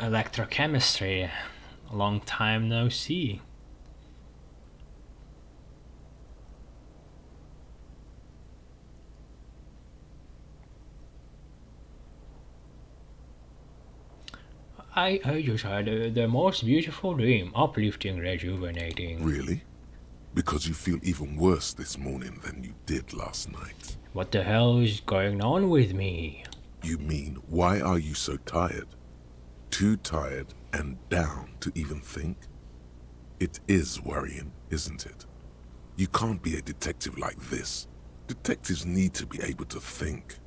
electrochemistry. A long time no see. I just had the most beautiful dream, uplifting, rejuvenating. Really? Because you feel even worse this morning than you did last night. What the hell is going on with me? You mean, why are you so tired? Too tired and down to even think? It is worrying, isn't it? You can't be a detective like this. Detectives need to be able to think.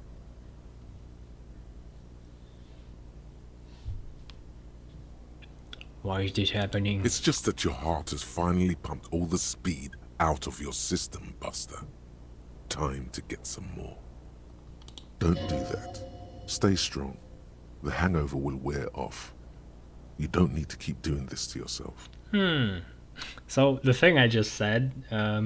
Why is this happening? It's just that your heart has finally pumped all the speed out of your system, Buster. Time to get some more. Don't do that. Stay strong. The hangover will wear off. You don't need to keep doing this to yourself. So the thing I just said, now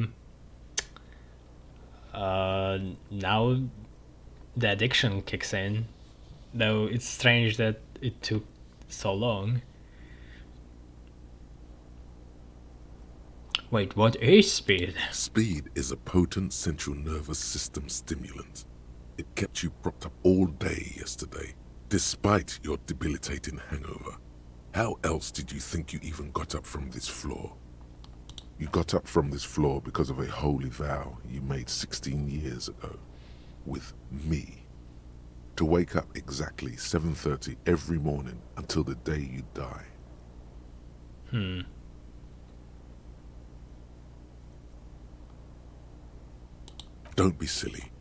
the addiction kicks in. Though it's strange that it took so long. Wait, what is speed? Speed is a potent central nervous system stimulant. It kept you propped up all day yesterday, despite your debilitating hangover. How else did you think you even got up from this floor? You got up from this floor because of a holy vow you made 16 years ago, with me. To wake up exactly 7:30 every morning until the day you die. Don't be silly.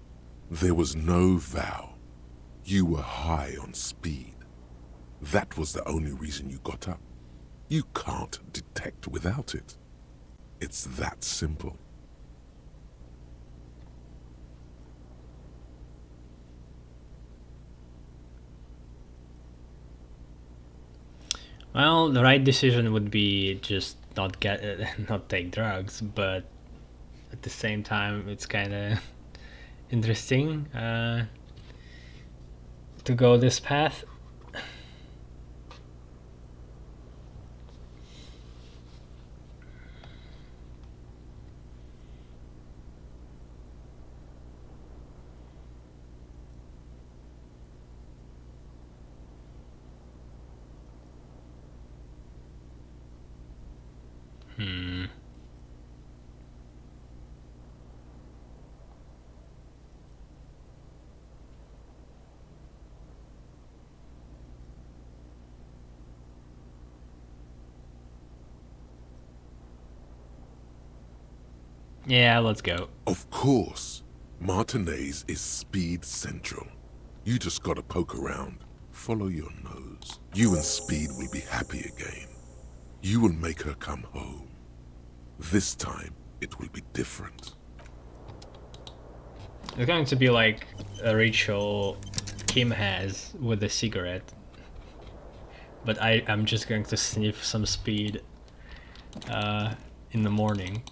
There was no vow. You were high on speed. That was the only reason you got up. You can't detect without it. It's that simple. Well, the right decision would be just not not take drugs, but at the same time, it's kind of interesting to go this path. Yeah, let's go. Of course, Martinez is Speed Central. You just gotta poke around, follow your nose. You and Speed will be happy again. You will make her come home. This time, it will be different. It's going to be like a ritual Kim has with a cigarette. But I'm just going to sniff some speed in the morning.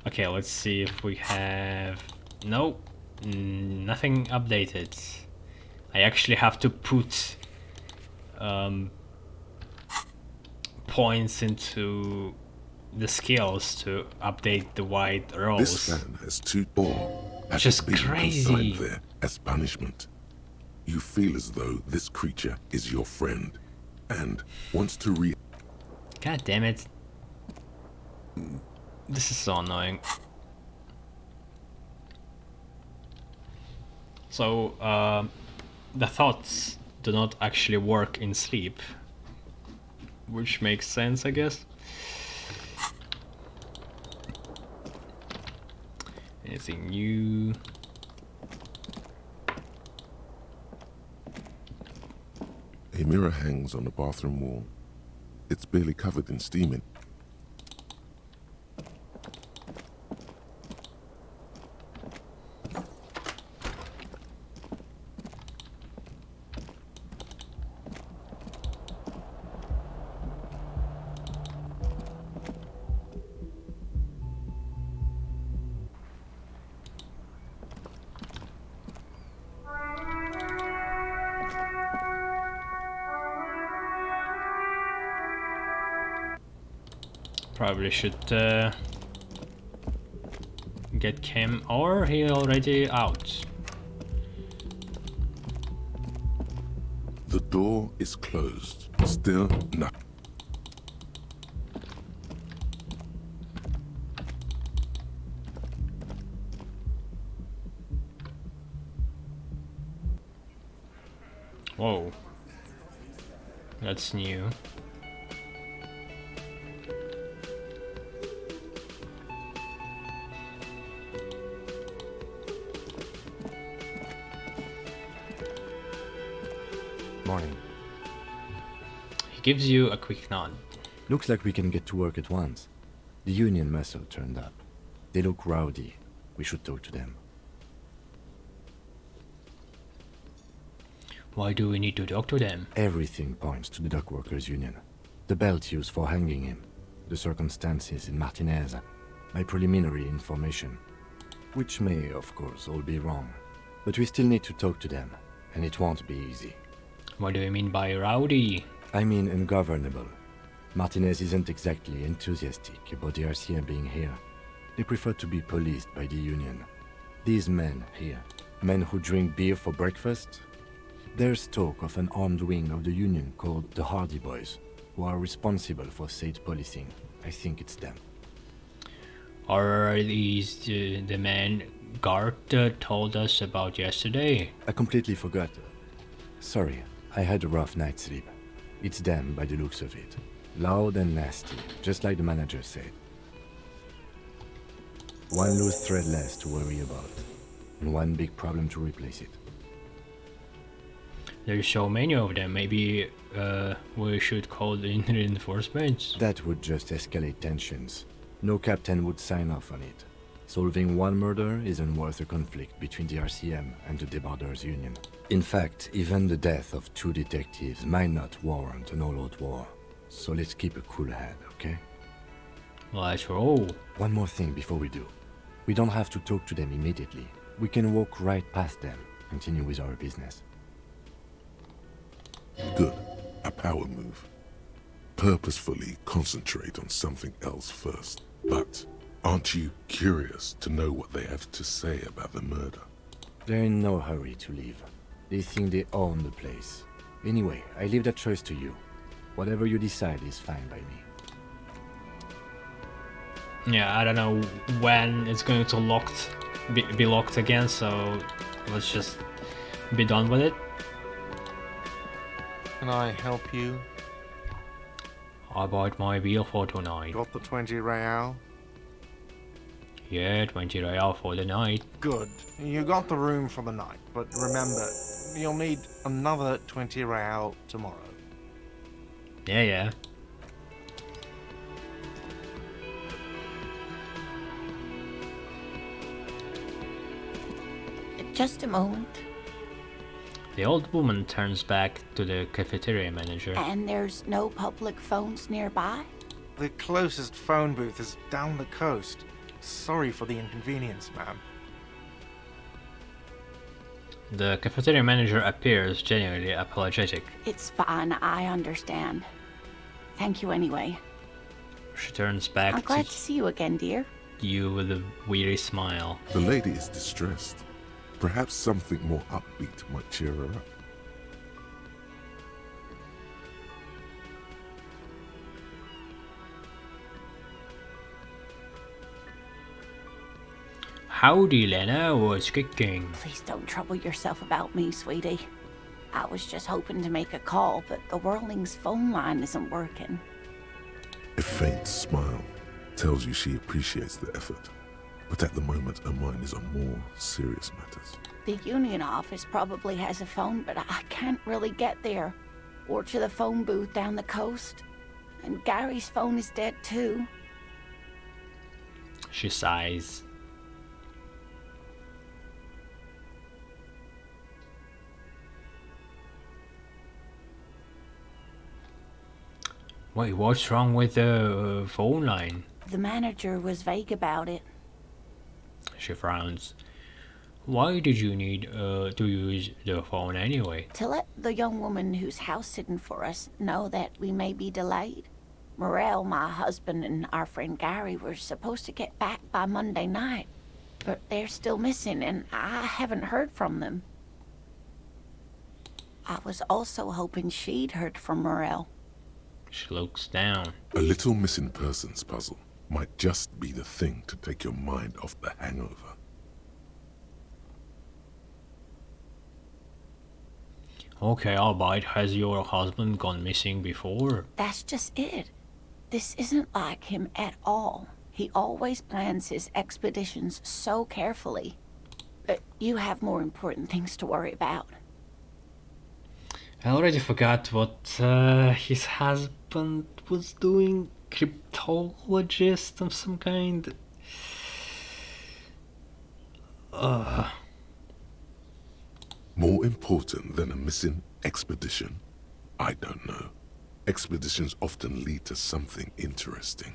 Okay, let's see if we have... Nope, nothing updated. I actually have to put points into the skills to update the white rolls. This fan has two has Just been crazy. consigned there as punishment. You feel as though this creature is your friend and wants to God damn it. This is so annoying. So, the thoughts do not actually work in sleep. Which makes sense, I guess. Anything new? A mirror hangs on the bathroom wall. It's barely covered in steaming. Probably should get Kim, or he already out. The door is closed. Still nothing. Whoa. That's new. Morning. He gives you a quick nod. Looks like we can get to work at once. The Union muscle turned up. They look rowdy. We should talk to them. Why do we need to talk to them? Everything points to the Dock Workers Union. The belt used for hanging him. The circumstances in Martinez. My preliminary information. Which may, of course, all be wrong. But we still need to talk to them. And it won't be easy. What do you mean by rowdy? I mean ungovernable. Martinez isn't exactly enthusiastic about the RCM being here. They prefer to be policed by the Union. These men here, men who drink beer for breakfast, there's talk of an armed wing of the Union called the Hardie Boys, who are responsible for state policing. I think it's them. Are these the men Gart told us about yesterday? I completely forgot. Sorry, I had a rough night's sleep. It's them by the looks of it. Loud and nasty, just like the manager said. One loose thread less to worry about, and one big problem to replace it. There's so many of them, maybe we should call in reinforcements? That would just escalate tensions. No captain would sign off on it. Solving one murder isn't worth a conflict between the RCM and the Debarders Union. In fact, even the death of 2 detectives might not warrant an all-out war. So let's keep a cool head, okay? Let's roll. One more thing before we do. We don't have to talk to them immediately. We can walk right past them, continue with our business. Good. A power move. Purposefully concentrate on something else first. But aren't you curious to know what they have to say about the murder? They're in no hurry to leave. They think they own the place. Anyway, I leave that choice to you. Whatever you decide is fine by me. Yeah, I don't know when it's going to be locked again, so let's just be done with it. Can I help you? I bought my beer for tonight. Got the 20 real? Yeah, 20 real for the night. Good. You got the room for the night, but remember, you'll need another 20 real tomorrow. Yeah. Just a moment. The old woman turns back to the cafeteria manager. And there's no public phones nearby? The closest phone booth is down the coast. Sorry for the inconvenience, ma'am. The cafeteria manager appears genuinely apologetic. It's fine, I understand. Thank you anyway. She turns back I'm glad to to see you again, dear. you with a weary smile. The lady is distressed. Perhaps something more upbeat might cheer her up. Howdy, Lena. What's cooking? Please don't trouble yourself about me, sweetie. I was just hoping to make a call, but the Whirling's phone line isn't working. A faint smile tells you she appreciates the effort, but at the moment her mind is on more serious matters. The Union office probably has a phone, but I can't really get there. Or to the phone booth down the coast. And Gary's phone is dead too. She sighs. Wait, what's wrong with the phone line? The manager was vague about it. She frowns. Why did you need to use the phone anyway? To let the young woman who's house sitting for us know that we may be delayed. Morel, my husband, and our friend Gary were supposed to get back by Monday night, but they're still missing, and I haven't heard from them. I was also hoping she'd heard from Morel. She looks down. A little missing persons puzzle might just be the thing to take your mind off the hangover. Okay, alright. Has your husband gone missing before? That's just it. This isn't like him at all. He always plans his expeditions so carefully. But you have more important things to worry about. I already forgot what his husband was doing. Cryptologist of some kind. More important than a missing expedition? I don't know. Expeditions often lead to something interesting.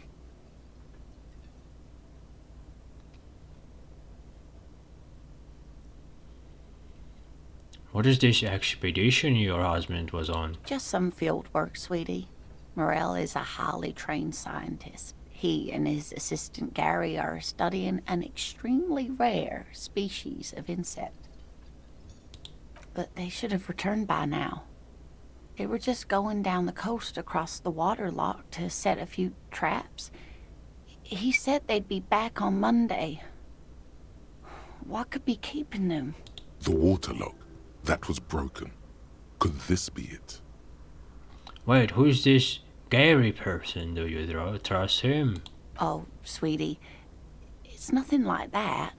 What is this expedition your husband was on? Just some field work, sweetie. Morel is a highly trained scientist. He and his assistant Gary are studying an extremely rare species of insect. But they should have returned by now. They were just going down the coast across the waterlock to set a few traps. He said they'd be back on Monday. What could be keeping them? The waterlock. That was broken. Could this be it? Wait, who's this Gary person? Do you trust him? Oh, sweetie, it's nothing like that.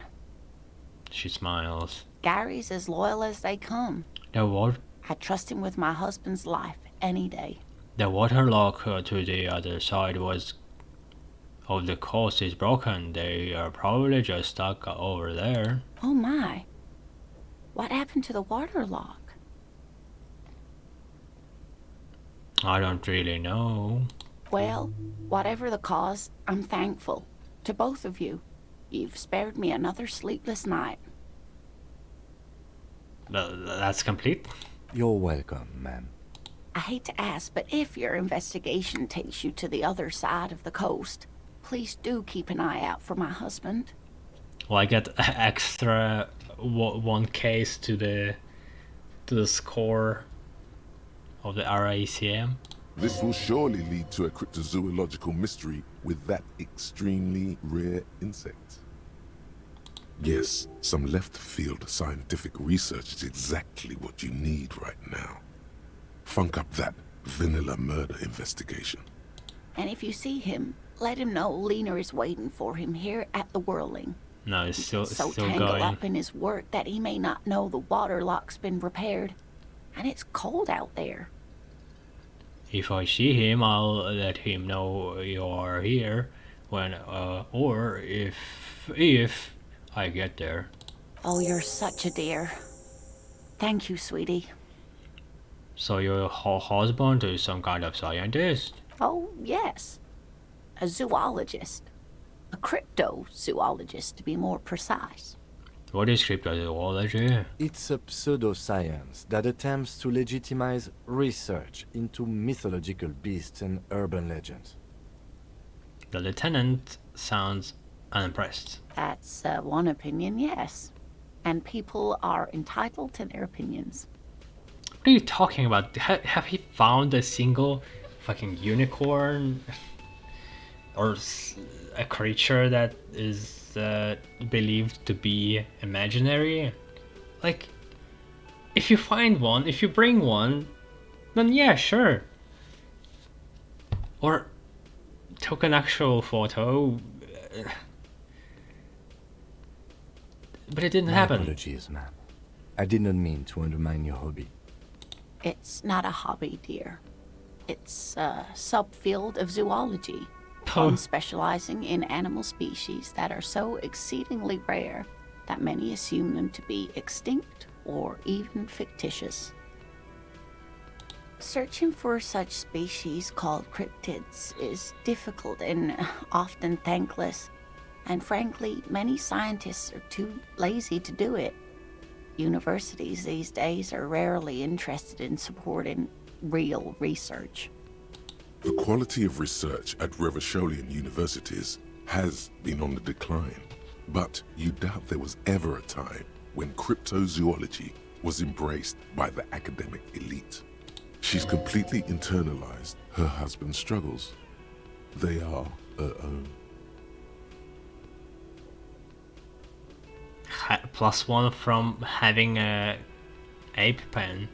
She smiles. Gary's as loyal as they come. The what? I trust him with my husband's life any day. The waterlock to the other side of the coast is broken. They are probably just stuck over there. Oh my. What happened to the waterlock? I don't really know. Well, whatever the cause, I'm thankful. To both of you. You've spared me another sleepless night. That's complete? You're welcome, ma'am. I hate to ask, but if your investigation takes you to the other side of the coast, please do keep an eye out for my husband. Well, I get extra one case to the score of the RACM. This will surely lead to a cryptozoological mystery with that extremely rare insect. Yes, some left-field scientific research is exactly what you need right now. Funk up that vanilla murder investigation. And if you see him, let him know Lena is waiting for him here at the Whirling. No, it's still Tangled going. up in his work that he may not know the waterlock's been repaired. And it's cold out there. If I see him, I'll let him know you are here when, or if I get there. Oh, you're such a dear. Thank you, sweetie. So your husband is some kind of scientist? Oh, yes. A zoologist. A cryptozoologist, to be more precise. What is cryptozoology? It's a pseudoscience that attempts to legitimize research into mythological beasts and urban legends. The lieutenant sounds unimpressed. That's one opinion, yes. And people are entitled to their opinions. What are you talking about? Have you found a single fucking unicorn? Or a creature that is believed to be imaginary? Like, if you find one, if you bring one, then yeah, sure. Or took an actual photo. But it didn't My happen. apologies, ma'am. I did not mean to undermine your hobby. It's not a hobby, dear. It's a subfield of zoology. Oh. One specializing in animal species that are so exceedingly rare that many assume them to be extinct or even fictitious. Searching for such species called cryptids is difficult and often thankless, and frankly, many scientists are too lazy to do it. Universities these days are rarely interested in supporting real research. The quality of research at Revacholian universities has been on the decline, but you doubt there was ever a time when cryptozoology was embraced by the academic elite. She's completely internalized her husband's struggles. They are her own. +1 from having a ape pen.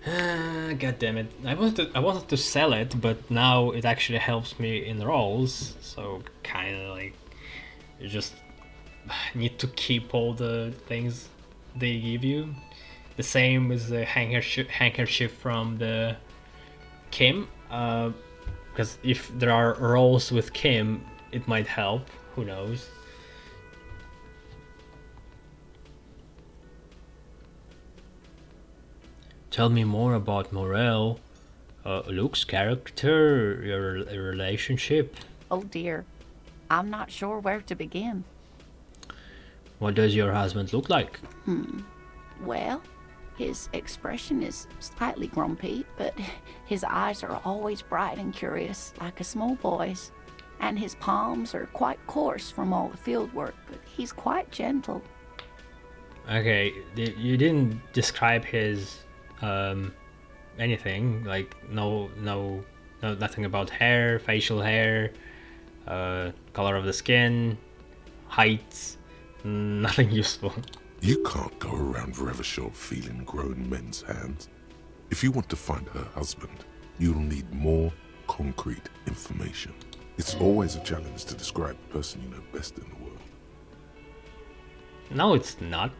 God damn it! I wanted to sell it, but now it actually helps me in rolls. So kind of like you just need to keep all the things they give you. The same with the handkerchief from the Kim. Because if there are rolls with Kim, it might help. Who knows? Tell me more about Morel, Luke's character, your relationship. Oh dear. I'm not sure where to begin. What does your husband look like? Well, his expression is slightly grumpy, but his eyes are always bright and curious, like a small boy's. And his palms are quite coarse from all the field work, but he's quite gentle. Okay, you didn't describe his anything, like nothing about hair, facial hair, color of the skin, height, nothing useful. You can't go around Revachol feeling grown men's hands. If you want to find her husband, you'll need more concrete information. It's always a challenge to describe the person you know best in the world. No, it's not.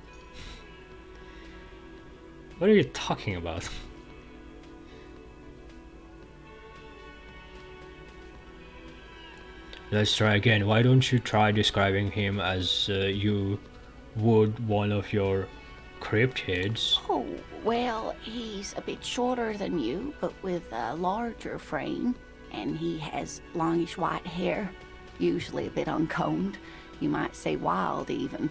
What are you talking about? Let's try again. Why don't you try describing him as you would one of your cryptids? Oh, well, he's a bit shorter than you, but with a larger frame. And he has longish white hair, usually a bit uncombed. You might say wild, even.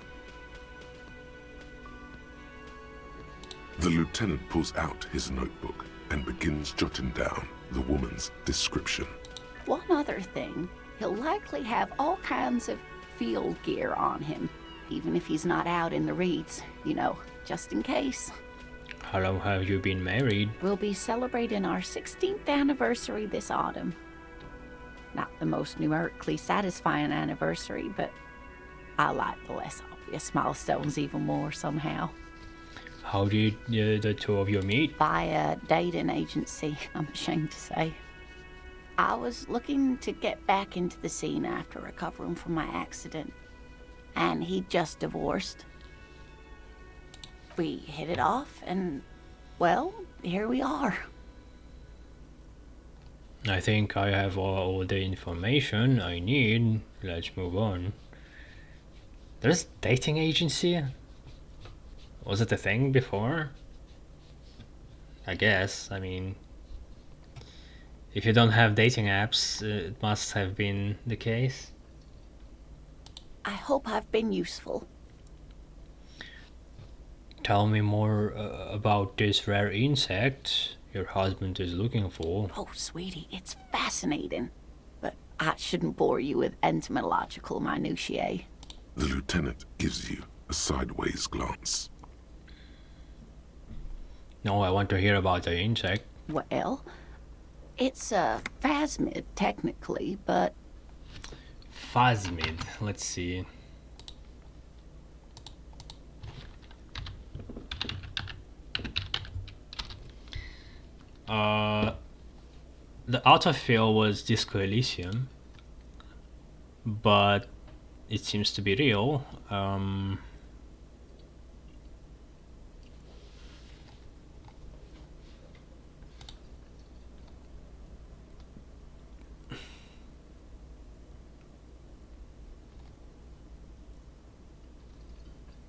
The lieutenant pulls out his notebook and begins jotting down the woman's description. One other thing, he'll likely have all kinds of field gear on him, even if he's not out in the reeds, you know, just in case. How long have you been married? We'll be celebrating our 16th anniversary this autumn. Not the most numerically satisfying anniversary, but I like the less obvious milestones even more somehow. How did the two of you meet? Via dating agency, I'm ashamed to say. I was looking to get back into the scene after recovering from my accident, and he'd just divorced. We hit it off, and, well, here we are. I think I have all the information I need. Let's move on. There's dating agency? Was it a thing before? I guess. I mean, if you don't have dating apps, it must have been the case. I hope I've been useful. Tell me more about this rare insect your husband is looking for. Oh, sweetie, it's fascinating. But I shouldn't bore you with entomological minutiae. The lieutenant gives you a sideways glance. No, I want to hear about the insect. Well, it's a phasmid, technically, but... Phasmid, let's see. The autofill was Disco Elysium, but it seems to be real.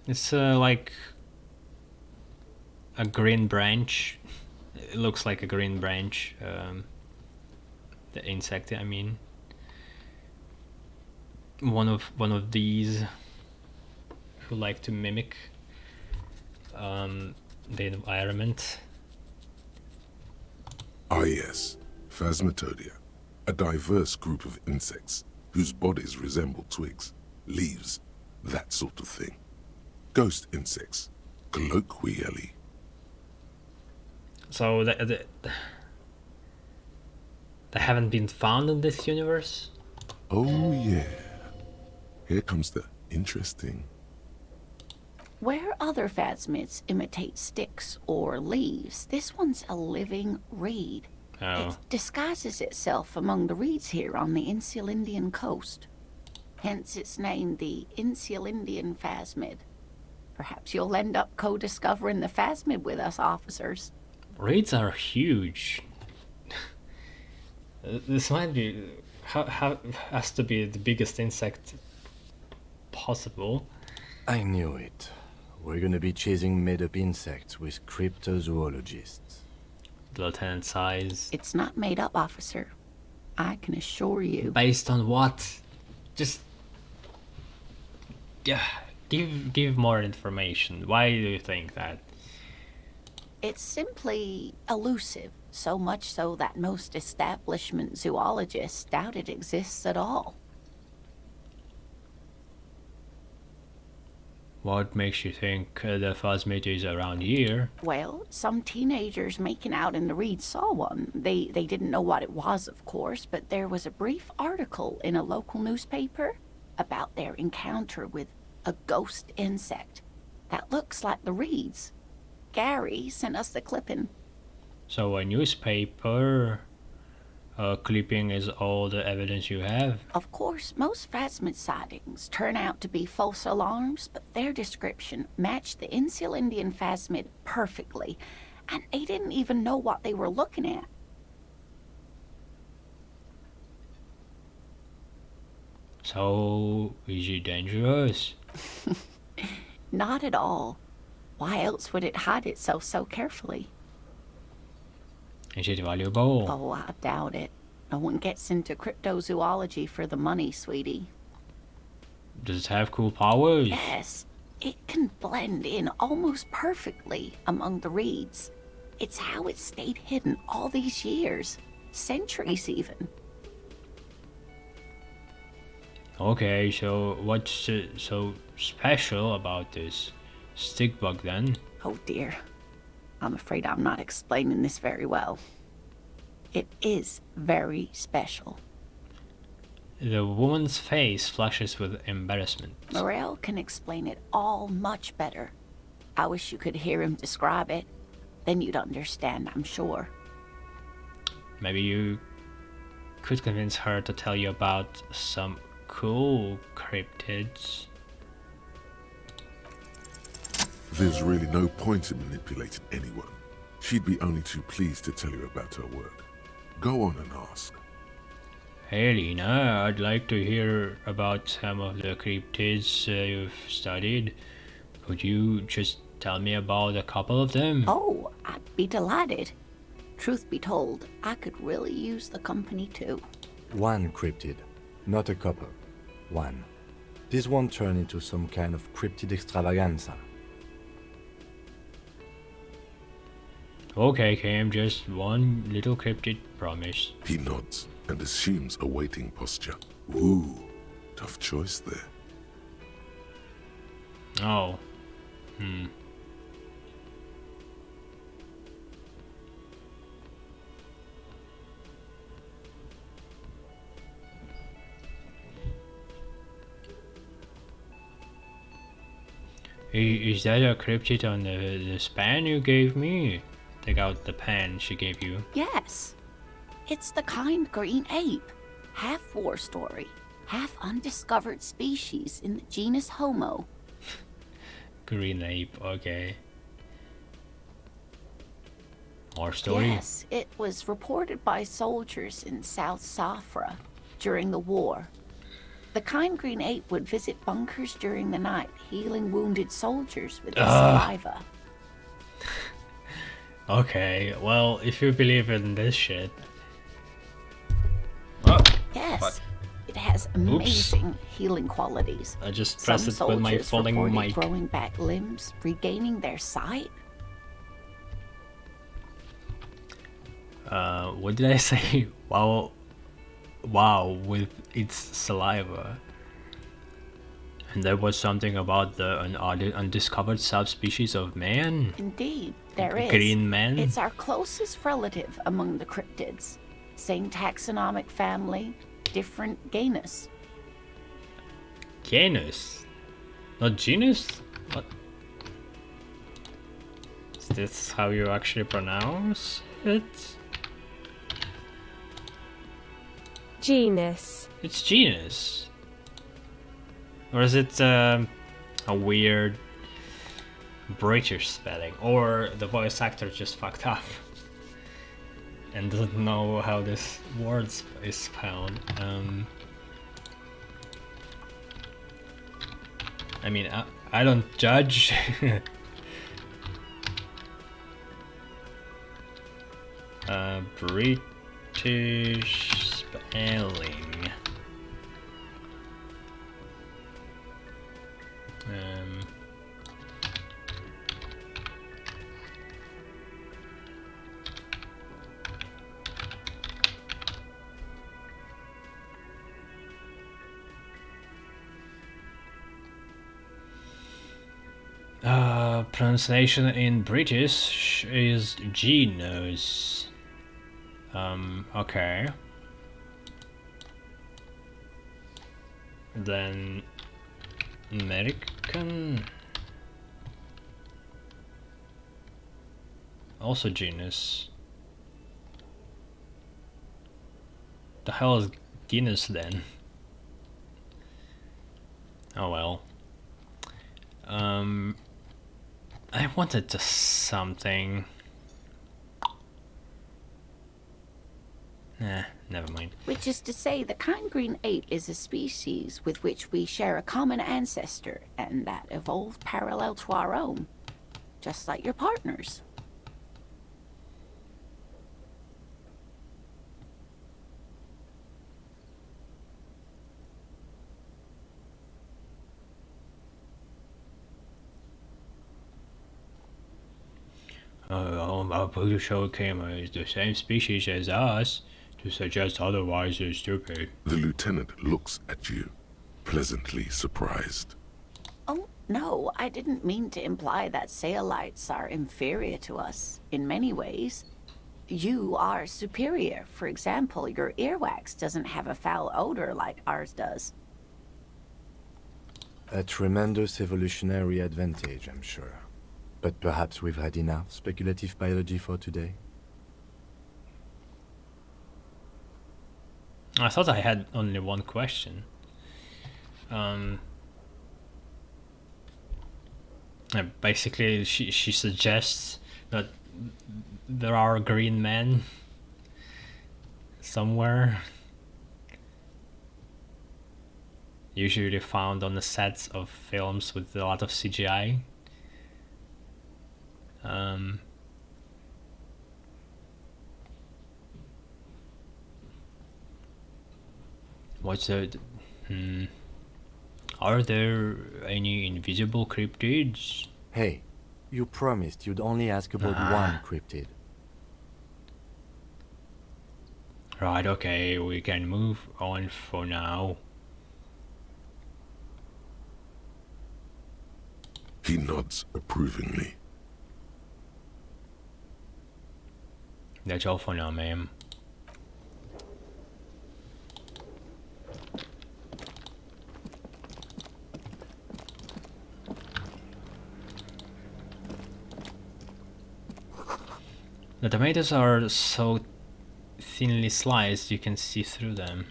It's like a green branch. It looks like a green branch. The insect, I mean, one of these who like to mimic the environment. Ah yes, Phasmatodea, a diverse group of insects whose bodies resemble twigs, leaves, that sort of thing. Ghost insects, colloquially. So they haven't been found in this universe? Oh yeah. Here comes the interesting. Where other phasmids imitate sticks or leaves, this one's a living reed. Oh. It disguises itself among the reeds here on the Insulindian coast. Hence its name, the Insulindian phasmid. Perhaps you'll end up co-discovering the phasmid with us, officers. Reeds are huge. This might be... has to be the biggest insect possible. I knew it. We're gonna be chasing made-up insects with cryptozoologists. Lieutenant size. It's not made up, officer. I can assure you. Based on what? Just... yeah, give more information. Why do you think that? It's simply elusive, so much so that most establishment zoologists doubt it exists at all. What makes you think the phasmid is around here? Well, some teenagers making out in the reeds saw one. They didn't know what it was, of course, but there was a brief article in a local newspaper about their encounter with a ghost insect that looks like the reeds. Gary sent us the clipping. So a newspaper clipping is all the evidence you have? Of course, most phasmid sightings turn out to be false alarms, but their description matched the Insulindian phasmid perfectly, and they didn't even know what they were looking at. So, is it dangerous? Not at all. Why else would it hide itself so carefully? Is it valuable? Oh, I doubt it. No one gets into cryptozoology for the money, sweetie. Does it have cool powers? Yes, it can blend in almost perfectly among the reeds. It's how it stayed hidden all these years, centuries even. Okay, so what's so special about this stick bug then? Oh dear. I'm afraid I'm not explaining this very well. It is very special. The woman's face flushes with embarrassment. Morel can explain it all much better. I wish you could hear him describe it. Then you'd understand, I'm sure. Maybe you could convince her to tell you about some cool cryptids. There's really no point in manipulating anyone. She'd be only too pleased to tell you about her work. Go on and ask. Hey Lena, I'd like to hear about some of the cryptids you've studied. Could you just tell me about a couple of them? Oh, I'd be delighted. Truth be told, I could really use the company too. One cryptid, not a couple. One. This won't turn into some kind of cryptid extravaganza. Okay, Kim, just one little cryptid, promise. He nods and assumes a waiting posture. Ooh, tough choice there. Oh. Is that a cryptid on the span you gave me? Take out the pen she gave you. Yes. It's the kind green ape. Half war story, half undiscovered species in the genus Homo. Green ape, okay. More story? Yes, it was reported by soldiers in South Safra during the war. The kind green ape would visit bunkers during the night, healing wounded soldiers with its saliva. Okay, well, if you believe in this shit. Oh, Yes, fuck. it has amazing healing qualities. I just Some pressed it with my soldiers falling reported mic. growing back limbs, regaining their sight. What did I say? Wow, wow, with its saliva. And there was something about the undiscovered subspecies of man. Indeed, there is. Green man. It's our closest relative among the cryptids. Same taxonomic family, different genus. Genus, not genus. What? Is this how you actually pronounce it? Genus. It's genus. Or is it a weird British spelling? Or the voice actor just fucked up and doesn't know how this word is spelled? I mean, I don't judge. British spelling. Pronunciation in British is genus. Okay. Then American. Also genus. The hell is Guinness then? Oh well. I wanted to something. Nah, never mind. Which is to say, the kind green ape is a species with which we share a common ancestor, and that evolved parallel to our own. Just like your partners. I'm pretty sure it came as the same species as us. To suggest otherwise is stupid. The lieutenant looks at you, pleasantly surprised. Oh, no, I didn't mean to imply that Saolites are inferior to us in many ways. You are superior. For example, your earwax doesn't have a foul odor like ours does. A tremendous evolutionary advantage, I'm sure. But perhaps we've had enough speculative biology for today? I thought I had only one question. Basically, she suggests that there are green men somewhere. Usually found on the sets of films with a lot of CGI. What's it? Are there any invisible cryptids? Hey, you promised you'd only ask about one cryptid. Right, okay, we can move on for now. He nods approvingly. That's all for now, ma'am. The tomatoes are so thinly sliced you can see through them.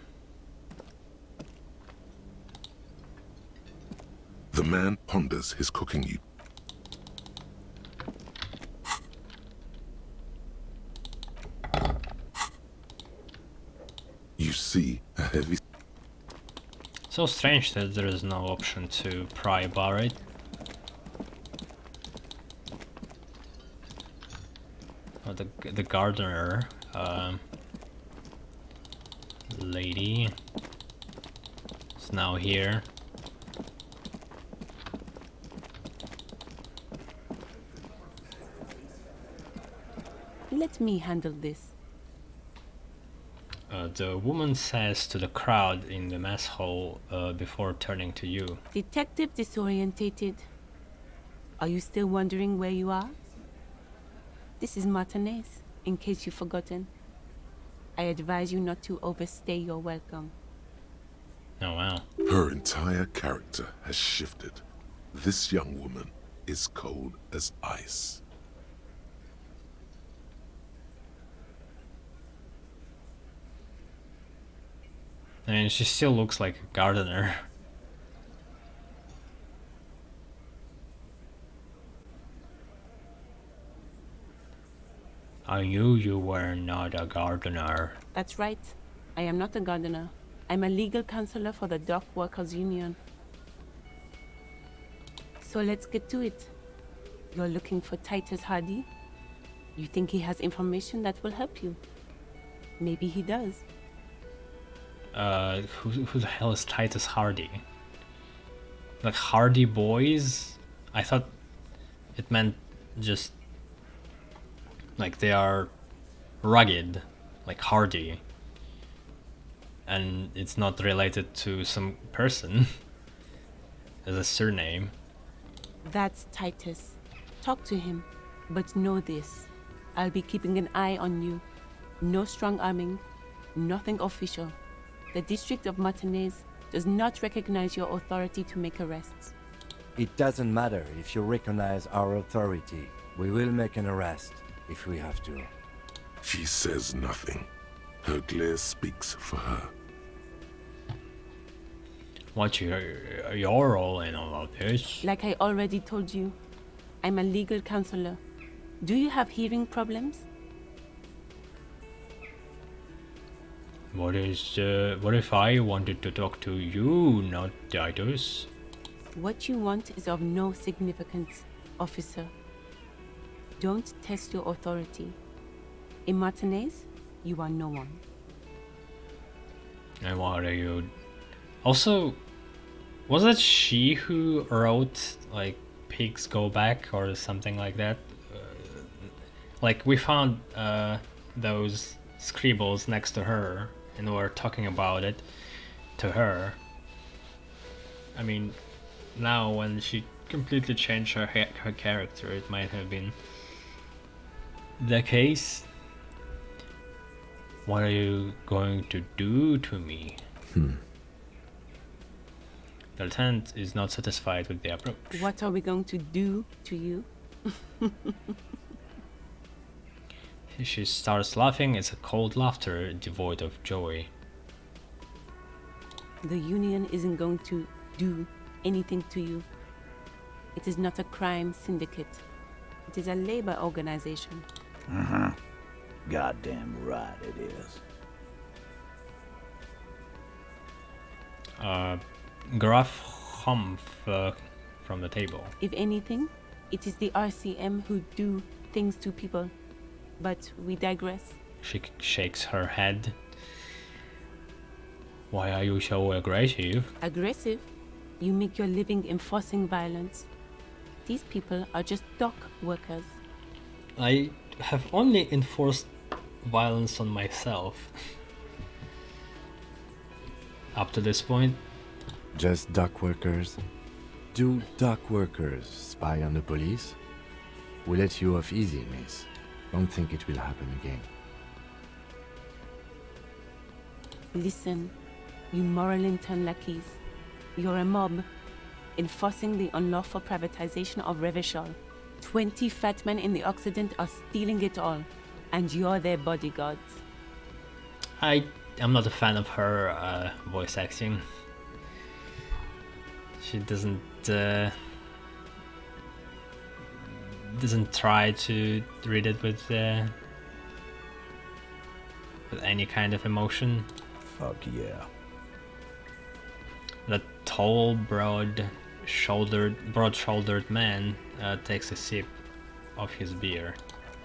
The man ponders his cooking utensil. You see a heavy... So strange that there is no option to pry bar it. Oh, the gardener lady is now here. Let me handle this. The woman says to the crowd in the mess hall before turning to you. Detective disorientated. Are you still wondering where you are? This is Martinez, in case you've forgotten. I advise you not to overstay your welcome. Oh wow. Her entire character has shifted. This young woman is cold as ice. I mean, she still looks like a gardener. I knew you were not a gardener. That's right. I am not a gardener. I'm a legal counselor for the Dock Workers Union. So let's get to it. You're looking for Titus Hardie? You think he has information that will help you? Maybe he does. Who the hell is Titus Hardie? Like Hardie Boys? I thought it meant just like they are rugged, like Hardie. And it's not related to some person as a surname. That's Titus. Talk to him. But know this. I'll be keeping an eye on you. No strong arming. Nothing official. The District of Martinez does not recognize your authority to make arrests. It doesn't matter if you recognize our authority. We will make an arrest if we have to. She says nothing. Her glare speaks for her. What's your role in all of this? Like I already told you, I'm a legal counselor. Do you have hearing problems? What if I wanted to talk to you, not Titus? What you want is of no significance, officer. Don't test your authority. In Martinez, you are no one. And what are you? Also, was it she who wrote like "pigs go back" or something like that? Like we found those scribbles next to her, and we're talking about it to her. I mean, now when she completely changed her character, it might have been the case. What are you going to do to me? The lieutenant is not satisfied with the approach. What are we going to do to you? She starts laughing. It's a cold laughter devoid of joy. The union isn't going to do anything to you. It is not a crime syndicate. It is a labor organization. Goddamn right it is. Graf humph from the table. If anything, it is the RCM who do things to people. But we digress. She shakes her head. Why are you so aggressive? Aggressive? You make your living enforcing violence. These people are just dock workers. I have only enforced violence on myself. Up to this point. Just dock workers? Do dock workers spy on the police? We let you off easy, miss. Don't think it will happen again. Listen, you moral intern lackeys. You're a mob, enforcing the unlawful privatization of Revachol. 20 fat men in the Occident are stealing it all, and you're their bodyguards. I am not a fan of her voice acting. She doesn't try to read it with any kind of emotion. Fuck yeah. The tall, broad-shouldered man takes a sip of his beer.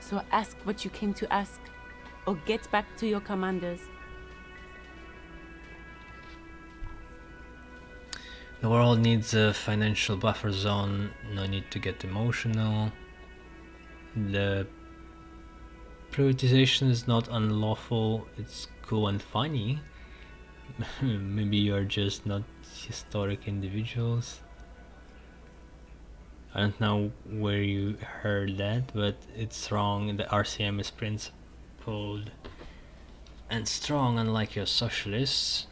So ask what you came to ask, or get back to your commanders. The world needs a financial buffer zone. No need to get emotional. The privatization is not unlawful, it's cool and funny. Maybe you're just not historic individuals. I don't know where you heard that, but it's wrong. The RCM is principled and strong, unlike your socialists.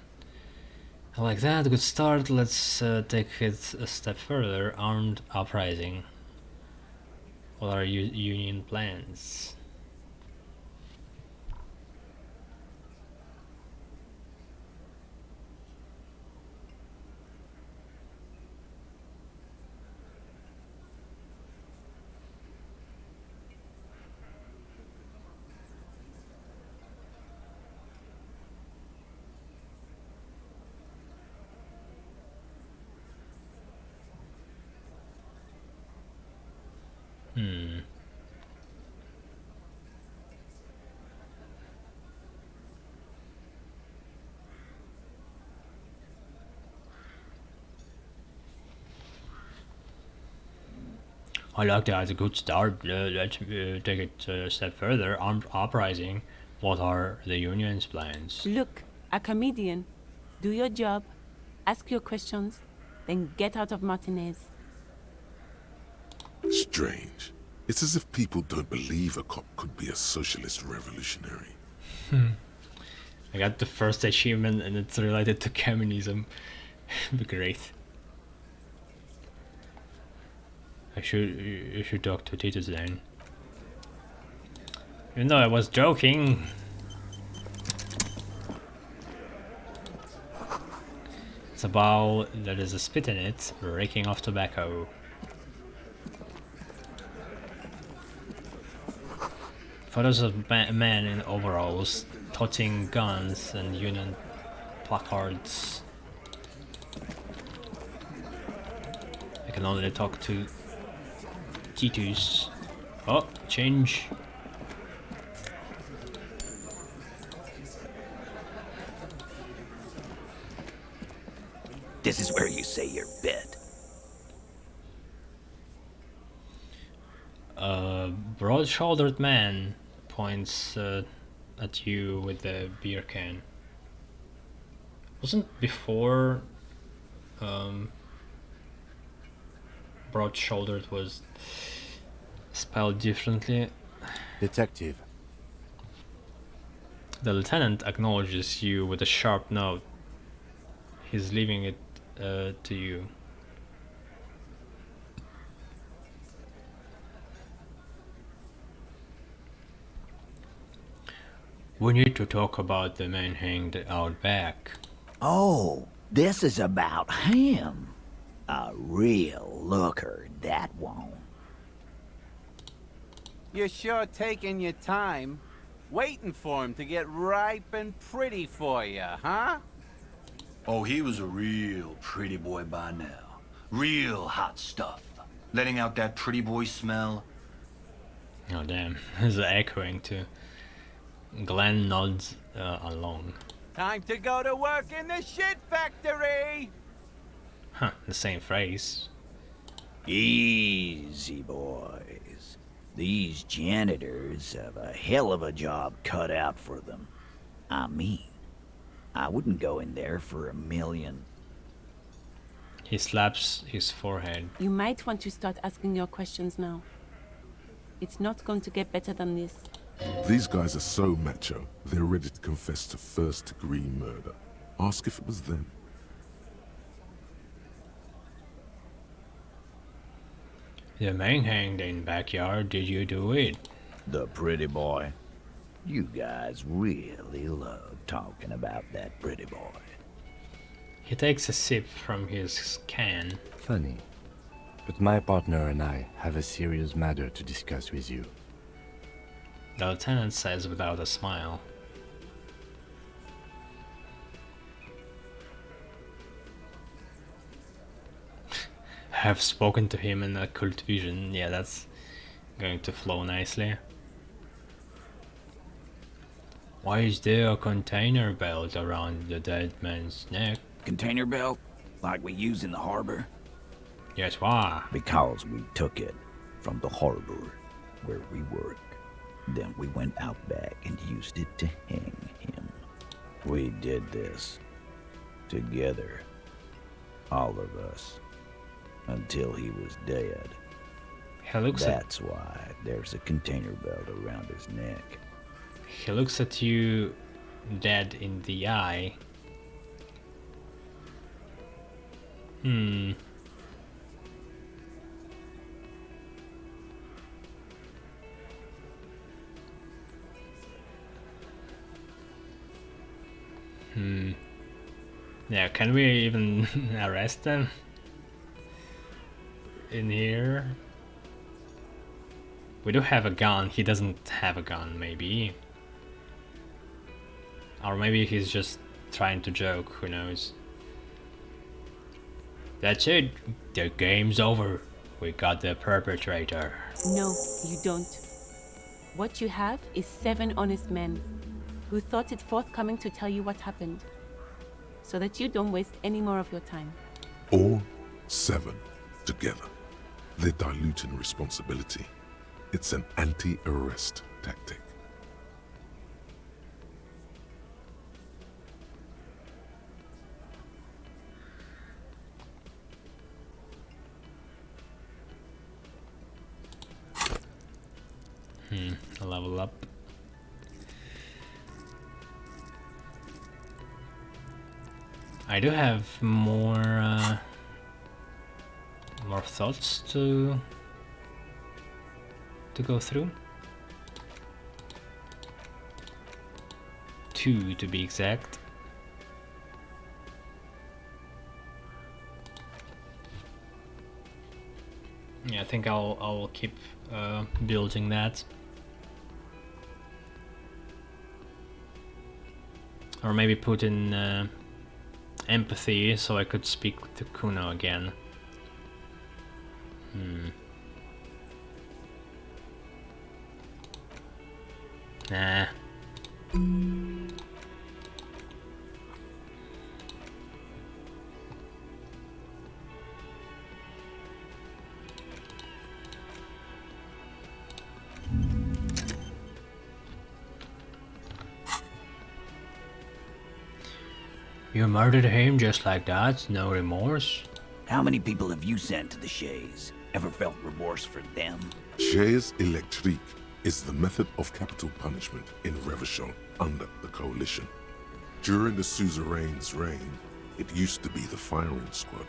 I like that, good start. Let's take it a step further. Armed uprising. What are union plans? I like that, a good start. Let's take it a step further. Armed uprising. What are the union's plans? Look, a comedian. Do your job, ask your questions, then get out of Martinez. Strange. It's as if people don't believe a cop could be a socialist revolutionary. I got the first achievement and it's related to communism. Great. You should talk to Titus then. Even though I was joking. It's a bowl that is a spit in it, raking off tobacco. Photos of men in overalls, toting guns and union placards. I can only talk to Titus. Oh, change. This is where you say your bit. A broad-shouldered man points at you with the beer can. Wasn't before broad-shouldered was spelled differently? Detective. The lieutenant acknowledges you with a sharp note. He's leaving it to you. We need to talk about the man hanged out back. Oh, this is about him. A real looker, that one. You're sure taking your time, waiting for him to get ripe and pretty for you, huh? Oh, he was a real pretty boy by now. Real hot stuff. Letting out that pretty boy smell. Oh damn, it's echoing too. Glenn nods along. Time to go to work in the shit factory! Huh, the same phrase. Easy, boys. These janitors have a hell of a job cut out for them. I mean, I wouldn't go in there for $1 million. He slaps his forehead. You might want to start asking your questions now. It's not going to get better than this. These guys are so macho, they're ready to confess to first-degree murder. Ask if it was them. The man hanged in backyard, did you do it? The pretty boy. You guys really love talking about that pretty boy. He takes a sip from his can. Funny. But my partner and I have a serious matter to discuss with you. The lieutenant says without a smile. I have spoken to him in a cult vision. Yeah, that's going to flow nicely. Why is there a container belt around the dead man's neck? Container belt? Like we use in the harbor? Yes, why? Because we took it from the harbor where we work. Then we went out back and used it to hang him. We did this together, all of us, until he was dead. That's why there's a container belt around his neck. He looks at you dead in the eye. Yeah, can we even arrest them in here? We do have a gun. He doesn't have a gun, maybe. Or maybe he's just trying to joke, who knows. That's it. The game's over. We got the perpetrator. No, you don't. What you have is 7 honest men who thought it forthcoming to tell you what happened, so that you don't waste any more of your time. All 7 together. They're diluting responsibility. It's an anti-arrest tactic. Level up. I do have more thoughts to go through. 2 to be exact. Yeah, I think I'll keep building that. Or maybe put in empathy so I could speak to Kuno again. Nah. You murdered him just like that? No remorse? How many people have you sent to the Shays? Ever felt remorse for them? Chaise électrique is the method of capital punishment in Revachol under the Coalition. During the suzerain's reign, it used to be the firing squad.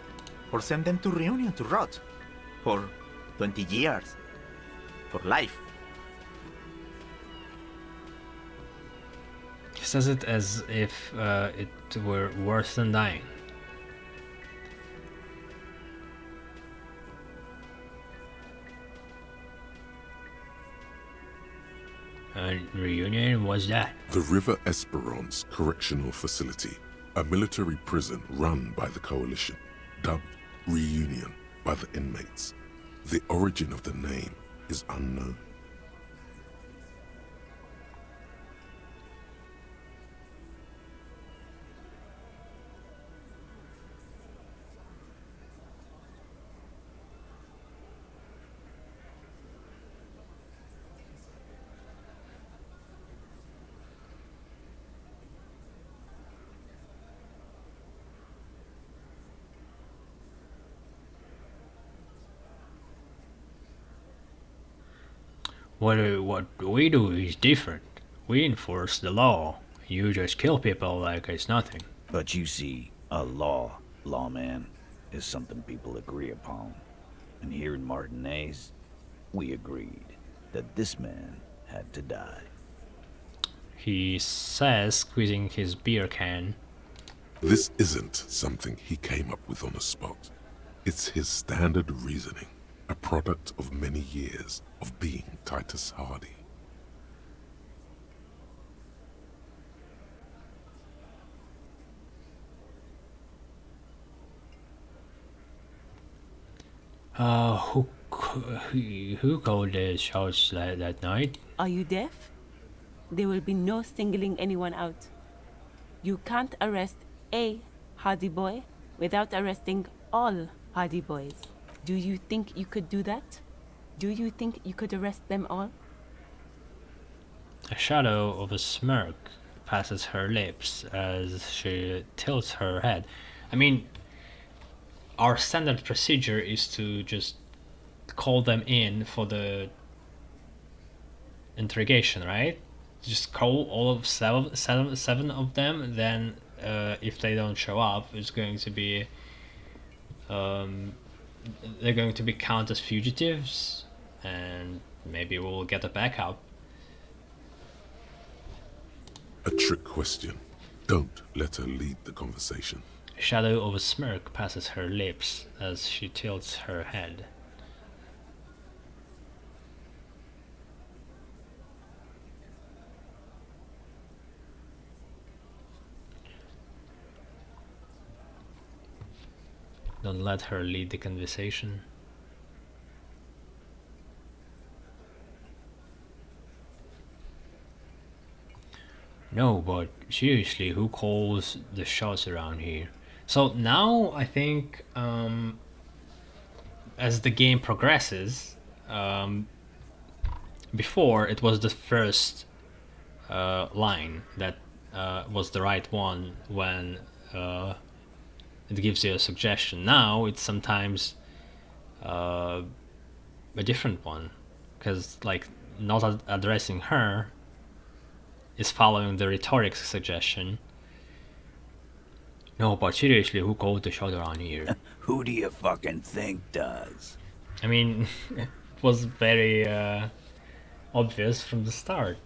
Or send them to Reunion to rot. For 20 years. For life. He says it as if it were worse than dying. Reunion, what's that? The River Esperance Correctional Facility, a military prison run by the Coalition, dubbed Reunion by the inmates. The origin of the name is unknown. What we do is different. We enforce the law. You just kill people like it's nothing. But you see, a lawman, is something people agree upon. And here in Martinez, we agreed that this man had to die. He says, squeezing his beer can. This isn't something he came up with on the spot. It's his standard reasoning, a product of many years of being Titus Hardie. Who called the shots that night? Are you deaf? There will be no singling anyone out. You can't arrest a Hardie boy without arresting all Hardie boys. Do you think you could do that? Do you think you could arrest them all? A shadow of a smirk passes her lips as she tilts her head. I mean, our standard procedure is to just call them in for the interrogation, right? Just call all of seven of them, then if they don't show up, it's going to be they're going to be counted as fugitives, and maybe we'll get a backup. A trick question. Don't let her lead the conversation. A shadow of a smirk passes her lips as she tilts her head. Don't let her lead the conversation. No, but seriously, who calls the shots around here? So now I think as the game progresses, before it was the first line that was the right one when it gives you a suggestion. Now it's sometimes a different one, because like not addressing her is following the rhetoric suggestion. No, but seriously, who called the shot around here? Who do you fucking think does? I mean, it was very obvious from the start.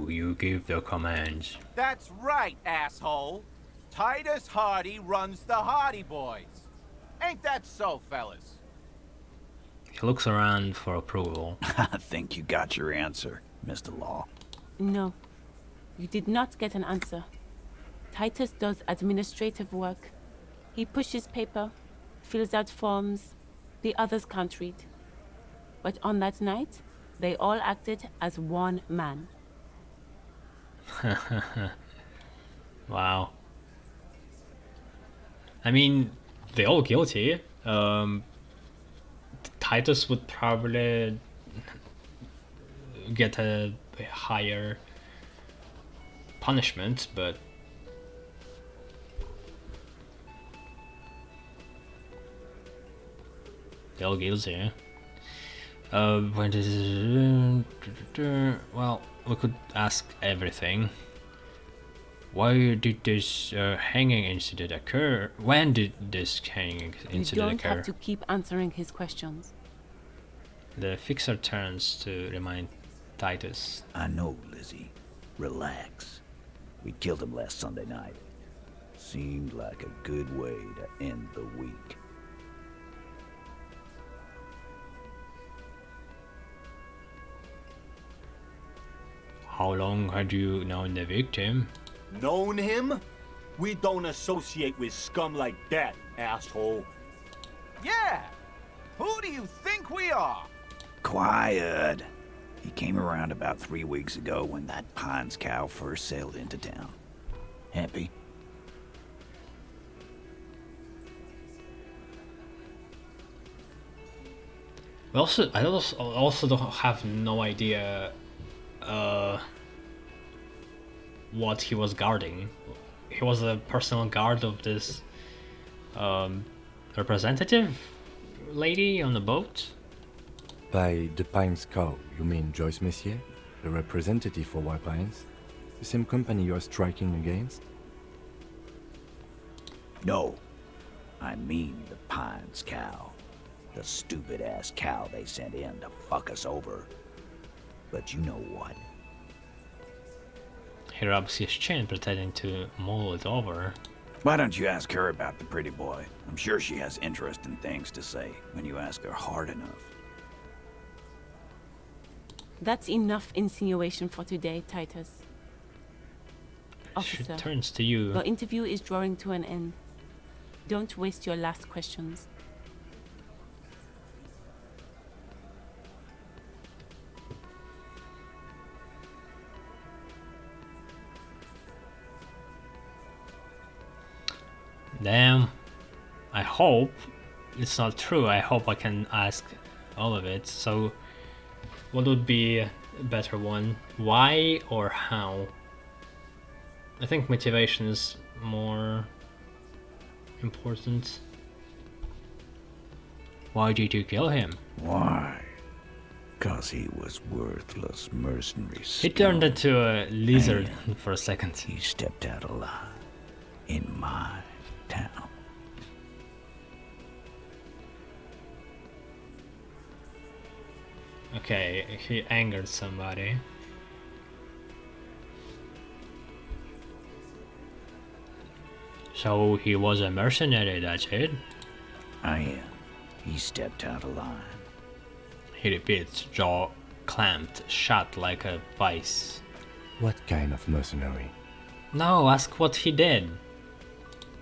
You give the commands. That's right, asshole. Titus Hardie runs the Hardie Boys. Ain't that so, fellas? He looks around for approval. I think you got your answer, Mr. Law. No, you did not get an answer. Titus does administrative work. He pushes paper, fills out forms. The others can't read. But on that night, they all acted as one man. Wow. I mean, they're all guilty. Titus would probably get a higher punishment, but they're all guilty. When this, well, we could ask everything. Why did this hanging incident occur? When did this hanging incident You don't occur? have to keep answering his questions. The fixer turns to remind Titus. I know, Lizzie. Relax. We killed him last Sunday night. Seemed like a good way to end the week. How long had you known the victim? Known him? We don't associate with scum like that, asshole. Yeah! Who do you think we are? Quiet. He came around about 3 weeks ago when that Pines cow first sailed into town. Happy? I also don't have no idea what he was guarding. He was a personal guard of this representative lady on the boat. By the Pines cow, you mean Joyce Messier, the representative for White Pines? The same company you are striking against? No. I mean the Pines cow. The stupid-ass cow they sent in to fuck us over. But you know what? He rubs his chin, pretending to mull it over. Why don't you ask her about the pretty boy? I'm sure she has interesting things to say when you ask her hard enough. That's enough insinuation for today, Titus. She Officer, turns to you. your interview is drawing to an end. Don't waste your last questions. Damn. I hope it's not true. I hope I can ask all of it. So, what would be a better one? Why or how? I think motivation is more important. Why did you kill him? Why? 'Cause he was worthless mercenary. He turned into a lizard for a second. He stepped out alive in my town. Okay, he angered somebody. So he was a mercenary, that's it? I am. He stepped out of line. He repeats, jaw clamped, shut like a vice. What kind of mercenary? No, ask what he did.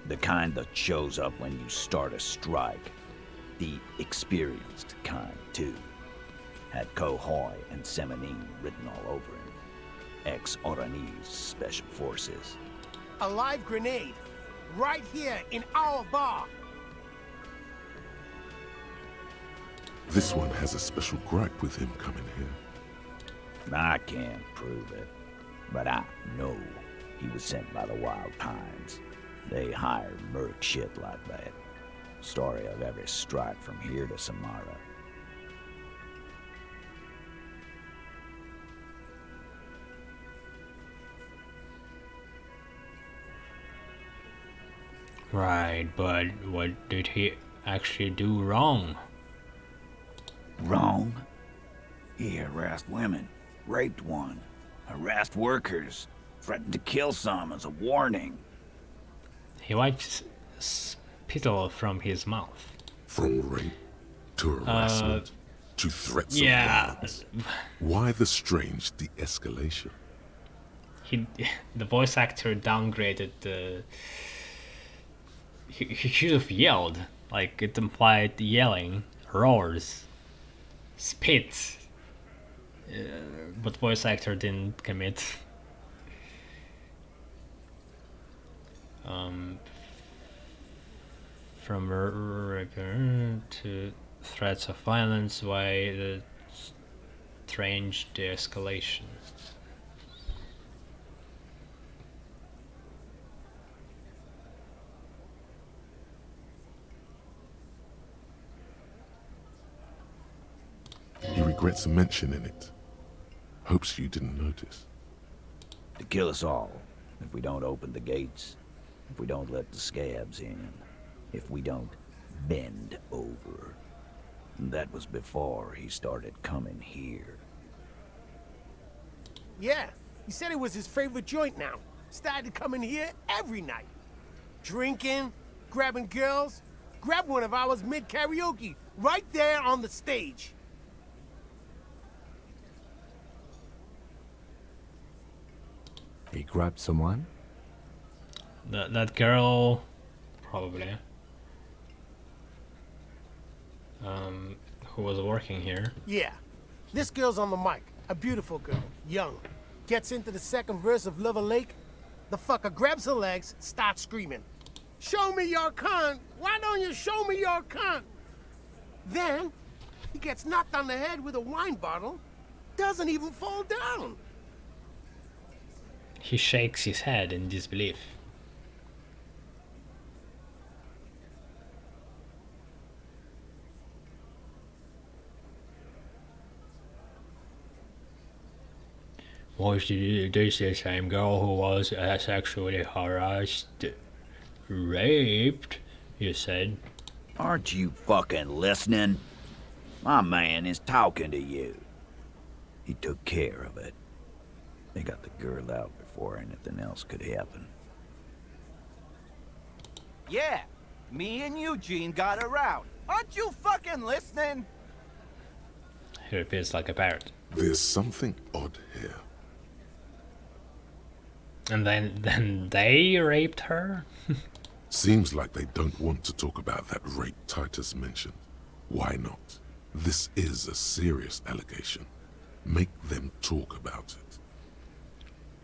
The kind that shows up when you start a strike. The experienced kind, too. Had Kohoy and Semenine written all over him. Ex-Oranese Special Forces. A live grenade, right here in our bar. This one has a special gripe with him coming here. I can't prove it, but I know he was sent by the Wild Pines. They hire merc shit like that. Story of every strike from here to Samara. Right, but what did he actually do wrong? Wrong? He harassed women, raped one, harassed workers, threatened to kill some as a warning. He wiped spittle from his mouth. From rape to harassment to threats of violence. Why the strange de-escalation? The voice actor downgraded the... He should have yelled, like it implied yelling, roars, spit. But voice actor didn't commit. From to threats of violence, why the strange de-escalation? He regrets mentioning it. Hopes you didn't notice. To kill us all, if we don't open the gates, if we don't let the scabs in, if we don't bend over. And that was before he started coming here. Yeah, he said it was his favorite joint now. Started coming here every night. Drinking, grabbing girls. Grabbed one of ours mid-karaoke, right there on the stage. He grabbed someone? That girl, probably. Who was working here. Yeah, this girl's on the mic. A beautiful girl, young. Gets into the second verse of Lover Lake. The fucker grabs her legs, starts screaming. Show me your cunt! Why don't you show me your cunt? Then, he gets knocked on the head with a wine bottle. Doesn't even fall down. He shakes his head in disbelief. Was this the same girl who was sexually harassed, raped, you said? Aren't you fucking listening? My man is talking to you. He took care of it. They got the girl out before anything else could happen. Yeah, me and Eugene got around. Aren't you fucking listening? He repeats like a parrot. There's something odd here. And then they raped her? Seems like they don't want to talk about that rape Titus mentioned. Why not? This is a serious allegation. Make them talk about it.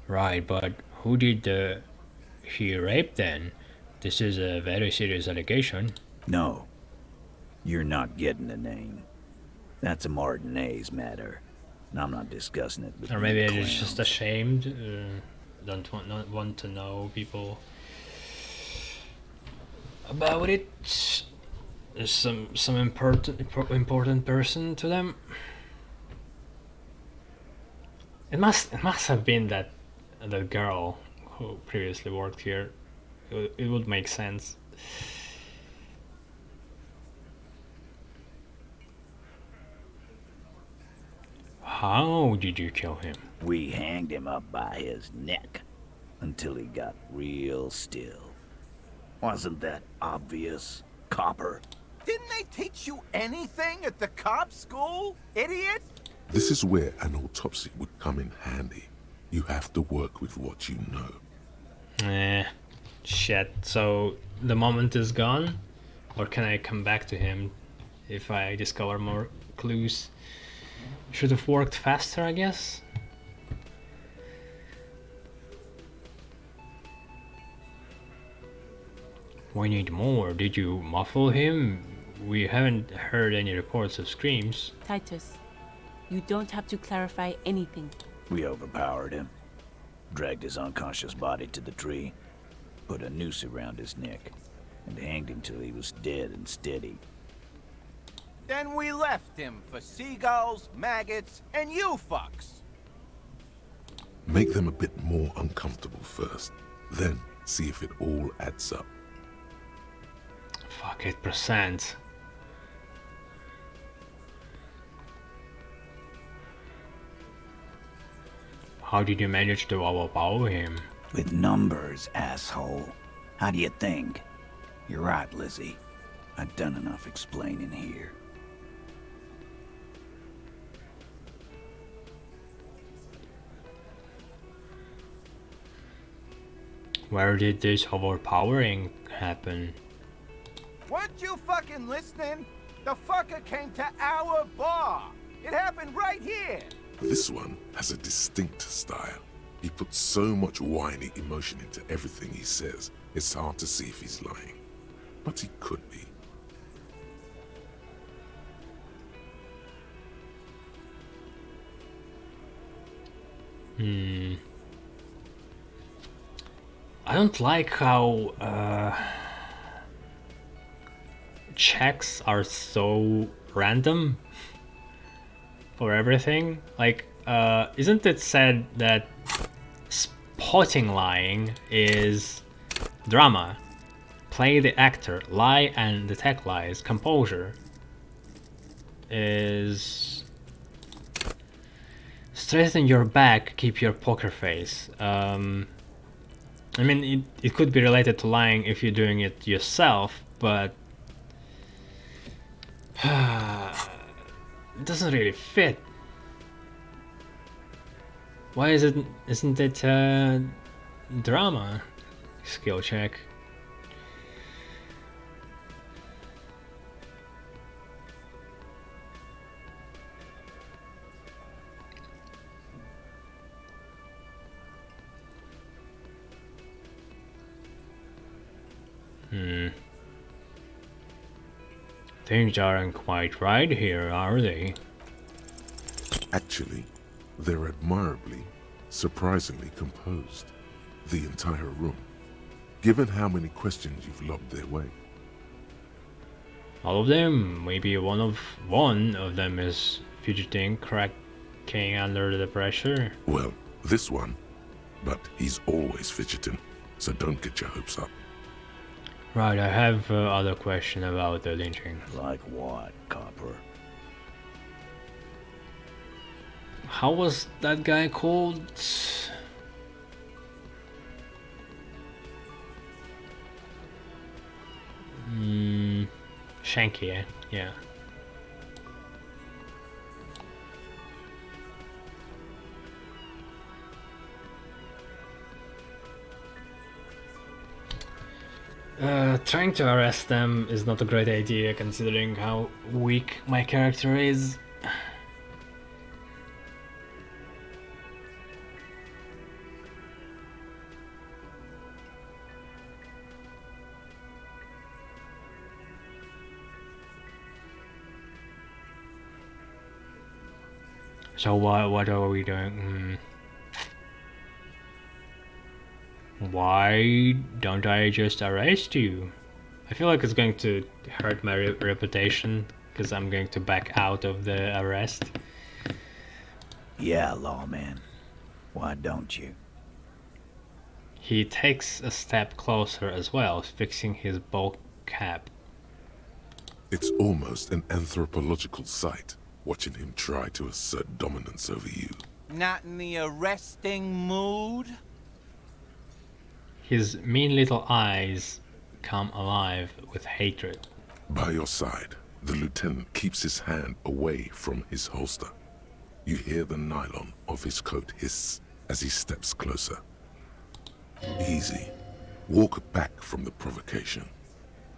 Right, but who did he rape then? This is a very serious allegation. No. You're not getting a name. That's a Martinez matter. And I'm not discussing it with Or maybe you I'm just clowns. ashamed. Not want to know people about it. There's some important person to them. It must have been that the girl who previously worked here. It would make sense. How did you kill him? We hanged him up by his neck until he got real still. Wasn't that obvious, Copper? Didn't they teach you anything at the cop school, idiot? This is where an autopsy would come in handy. You have to work with what you know. Shit. So the moment is gone? Or can I come back to him if I discover more clues? Should have worked faster, I guess? We need more. Did you muffle him? We haven't heard any reports of screams. Titus, you don't have to clarify anything. We overpowered him, dragged his unconscious body to the tree, put a noose around his neck, and hanged him till he was dead and steady. Then we left him for seagulls, maggots, and you fucks. Make them a bit more uncomfortable first, then see if it all adds up. Fuck, 8%. How did you manage to overpower him? With numbers, asshole. How do you think? You're right, Lizzie. I've done enough explaining here. Where did this overpowering happen? Weren't you fucking listening? The fucker came to our bar. It happened right here. This one has a distinct style. He puts so much whiny emotion into everything he says, it's hard to see if he's lying. But he could be. I don't like how checks are so random for everything. Like, isn't it said that spotting lying is drama? Play the actor, lie and detect lies. Composure is straighten your back, keep your poker face. I mean, it could be related to lying if you're doing it yourself, but it doesn't really fit. Why isn't it drama? Skill check. Things aren't quite right here, are they? Actually, they're admirably, surprisingly composed. The entire room. Given how many questions you've lobbed their way. All of them? Maybe one of them is fidgeting, cracking under the pressure. Well, this one. But he's always fidgeting, so don't get your hopes up. Right, I have other question about the lynching. Like what, Copper? How was that guy called? Shanky, eh? Yeah. Trying to arrest them is not a great idea considering how weak my character is. So what are we doing? Why don't I just arrest you? I feel like it's going to hurt my reputation because I'm going to back out of the arrest. Yeah, lawman. Why don't you? He takes a step closer as well, fixing his bald cap. It's almost an anthropological sight, watching him try to assert dominance over you. Not in the arresting mood? His mean little eyes come alive with hatred. By your side, the lieutenant keeps his hand away from his holster. You hear the nylon of his coat hiss as he steps closer. Easy. Walk back from the provocation.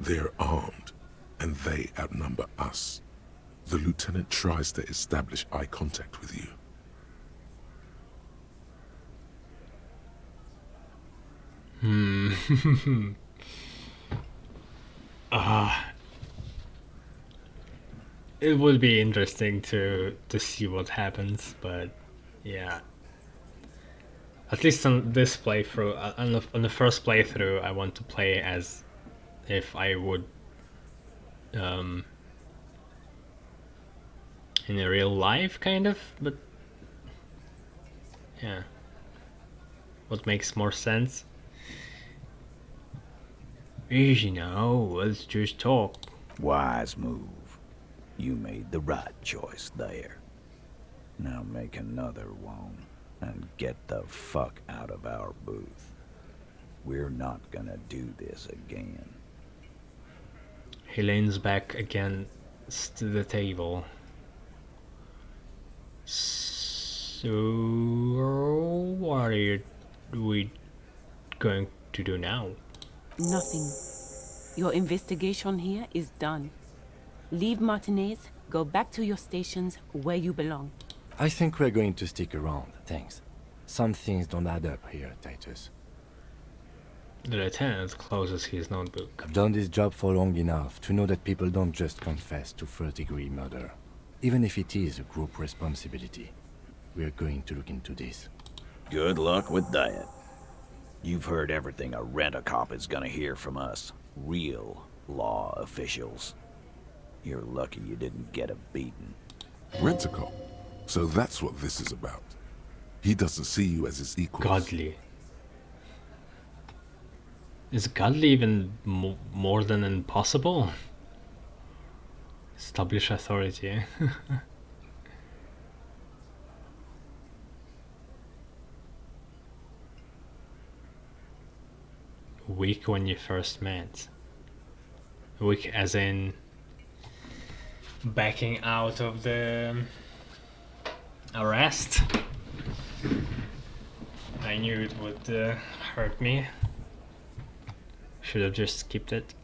They're armed, and they outnumber us. The lieutenant tries to establish eye contact with you. It would be interesting to see what happens, but yeah. At least on this playthrough, on the first playthrough, I want to play as if I would in a real life, kind of, but yeah. What makes more sense? Easy now, let's just talk. Wise move. You made the right choice there. Now make another one and get the fuck out of our booth. We're not gonna do this again. He leans back against the table. So, what are we going to do now? Nothing. Your investigation here is done. Leave Martinez, go back to your stations where you belong. I think we're going to stick around, thanks. Some things don't add up here, Titus. The lieutenant closes his notebook. I've done this job for long enough to know that people don't just confess to first-degree murder. Even if it is a group responsibility. We're going to look into this. Good luck with that. You've heard everything a rent-a-cop is gonna hear from us. Real law officials. You're lucky you didn't get a beating. Rent-a-cop? So that's what this is about. He doesn't see you as his equal. Godly. Is godly even more than impossible? Establish authority. Weak when you first met. Weak as in backing out of the arrest. I knew it would hurt me. Should have just skipped it.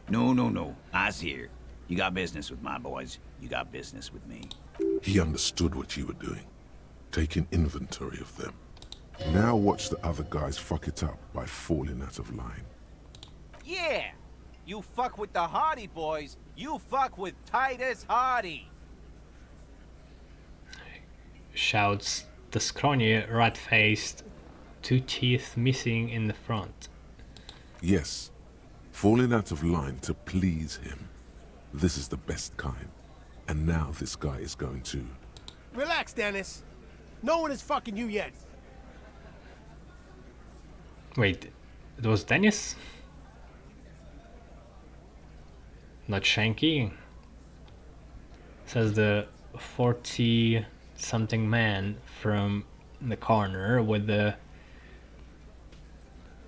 No. I's here. You got business with my boys. You got business with me. He understood what you were doing, taking inventory of them. Now watch the other guys fuck it up by falling out of line. Yeah! You fuck with the Hardie boys, you fuck with Titus Hardie! Shouts the scrawny, rat-faced, 2 teeth missing in the front. Yes, falling out of line to please him. This is the best kind. And now this guy is going to... Relax, Dennis. No one is fucking you yet. Wait, it was Dennis? Not Shanky? Says the 40-something man from the corner with the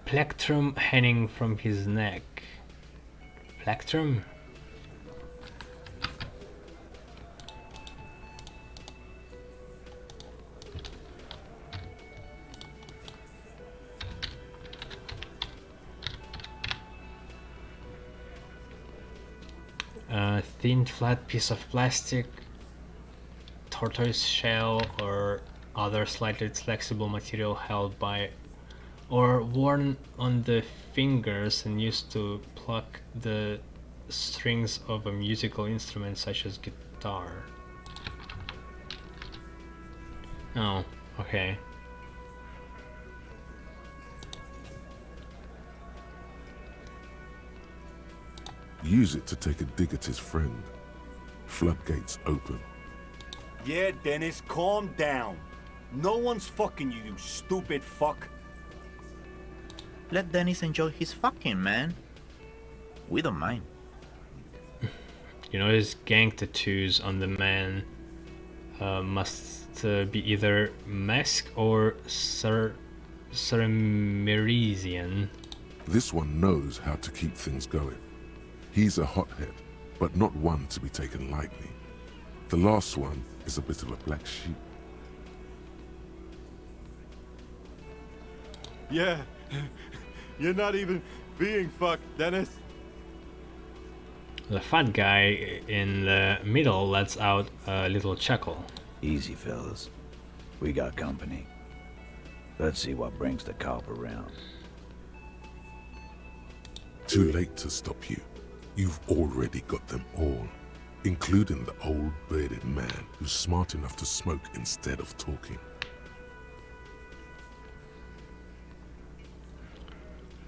plectrum hanging from his neck. Plectrum? A thin flat piece of plastic, tortoise shell or other slightly flexible material held by or worn on the fingers and used to pluck the strings of a musical instrument such as guitar. Oh, okay. Use it to take a dig at his friend. Floodgates open. Yeah, Dennis, calm down. No one's fucking you, you stupid fuck. Let Dennis enjoy his fucking, man. We don't mind. You know, his gang tattoos on the man must be either Mask or Ceremerisian. This one knows how to keep things going. He's a hothead, but not one to be taken lightly. The last one is a bit of a black sheep. Yeah, you're not even being fucked, Dennis. The fat guy in the middle lets out a little chuckle. Easy, fellas. We got company. Let's see what brings the cop around. Too late to stop you. You've already got them all, including the old bearded man who's smart enough to smoke instead of talking.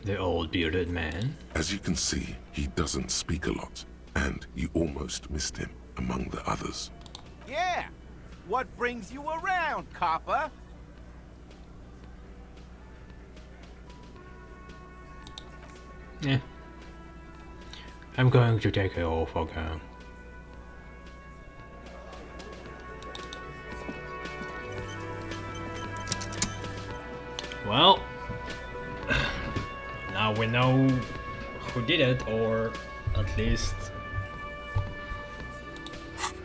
The old bearded man? As you can see, he doesn't speak a lot, and you almost missed him among the others. Yeah! What brings you around, copper? Yeah. I'm going to take it off, okay. Well, now we know who did it, or at least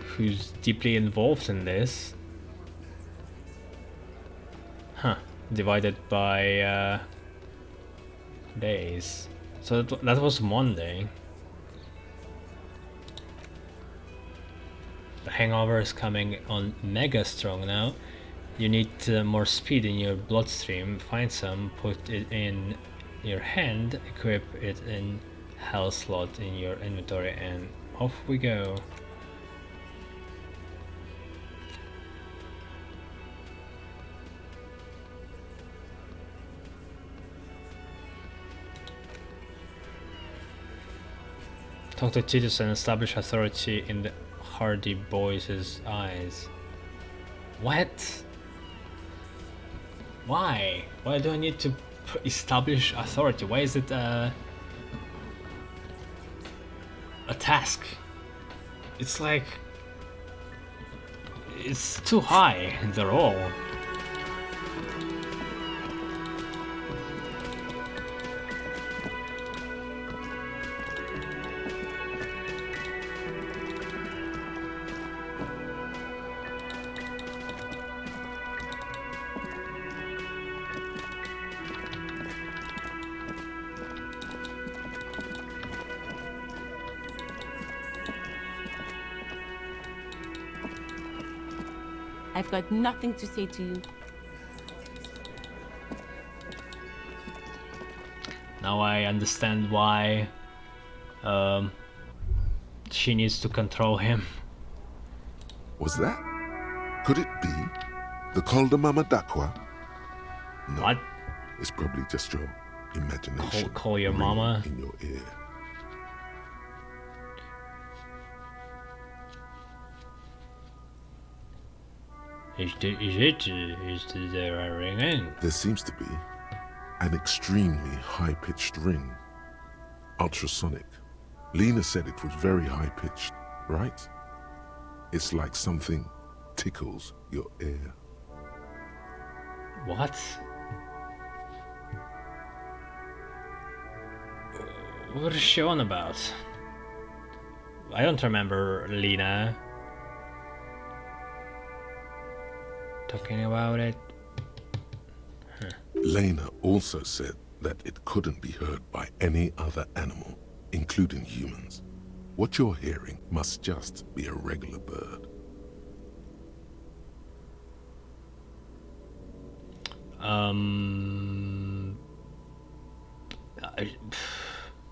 who's deeply involved in this. Huh. Divided by days. So that was Monday. The hangover is coming on mega strong now. You need more speed in your bloodstream. Find some, put it in your hand, equip it in health slot in your inventory, and off we go. Talk to Titus and establish authority in the Hardie boys' eyes. What? Why? Why do I need to establish authority? Why is it a task? It's like... it's too high in the role. I've got nothing to say to you. Now I understand why she needs to control him. Was that? Could it be the Mama Dakwa? No. What? It's probably just your imagination. Call your mama? In your ear. Is there a ringing? There seems to be an extremely high-pitched ring. Ultrasonic. Lena said it was very high-pitched, right? It's like something tickles your ear. What? What is she on about? I don't remember Lena talking about it. Huh. Lena also said that it couldn't be heard by any other animal, including humans. What you're hearing must just be a regular bird.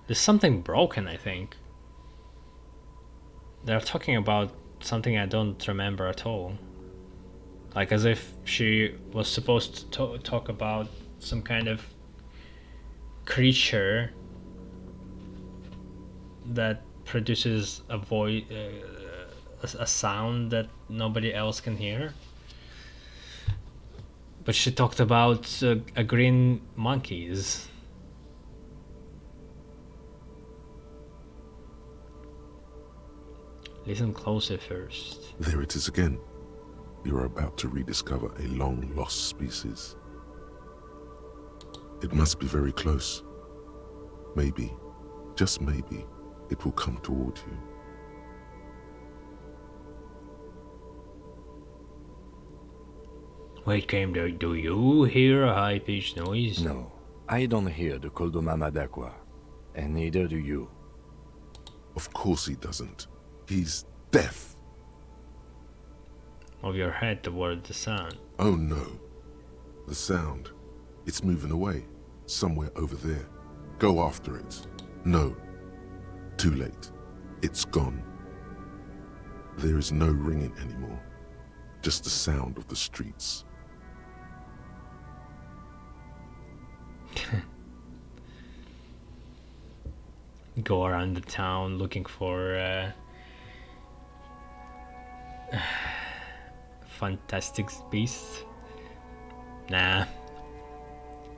There's something broken, I think. they're talking about something I don't remember at all. Like as if she was supposed to talk about some kind of creature that produces a voice, a sound that nobody else can hear. But she talked about a green monkeys. Listen closer first. There it is again. You are about to rediscover a long-lost species. It must be very close. Maybe, just maybe, it will come toward you. Wait, Game, do you hear a high-pitched noise? No, I don't hear the Koldomama d'Aqua, and neither do you. Of course he doesn't. He's deaf. Of your head toward the sound. Oh no. The sound. It's moving away. Somewhere over there. Go after it. No. Too late. It's gone. There is no ringing anymore. Just the sound of the streets. Go around the town looking for fantastic beasts. Nah.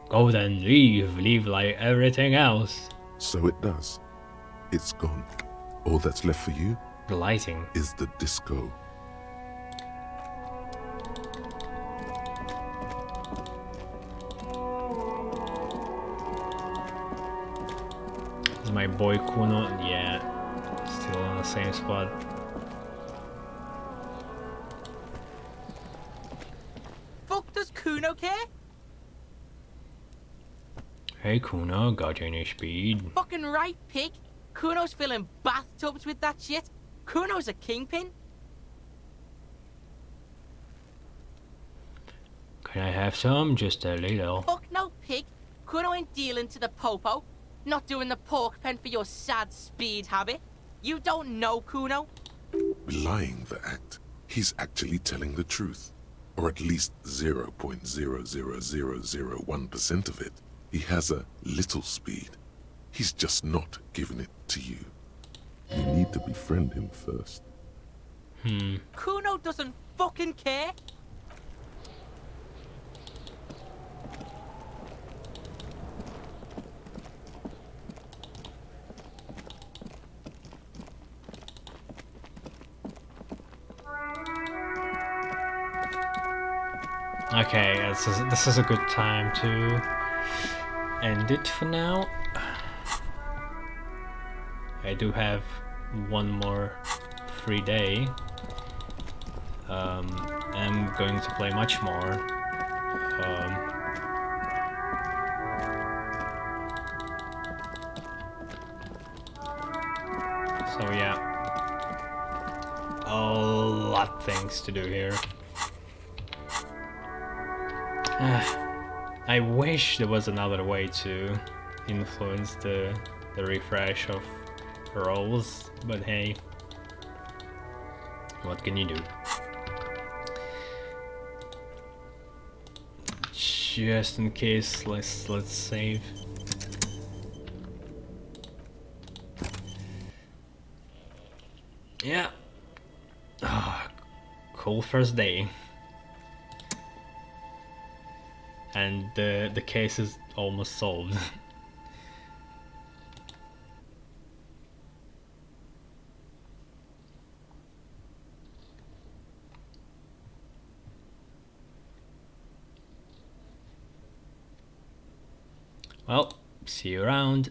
Go then, leave like everything else. So it does. It's gone. All that's left for you The lighting is the disco. is my boy Kuno. Yeah, still in the same spot. Fuck does Kuno care? Hey Kuno, got any speed? Fucking right, pig. Kuno's filling bathtubs with that shit. Kuno's a kingpin. Can I have some? Just a little. Fuck no, pig. Kuno ain't dealing to the popo. Not doing the pork pen for your sad speed habit. You don't know Kuno. Belying the act. He's actually telling the truth. Or at least 0.00001% of it. He has a little speed. He's just not giving it to you. You need to befriend him first. Kuno doesn't fucking care. Okay, this is a good time to end it for now. I do have one more free day. I'm going to play much more. So yeah, a lot of things to do here. I wish there was another way to influence the refresh of roles, but hey, what can you do? Just in case, let's save. Yeah. Cool first day. And the case is almost solved. Well, see you around.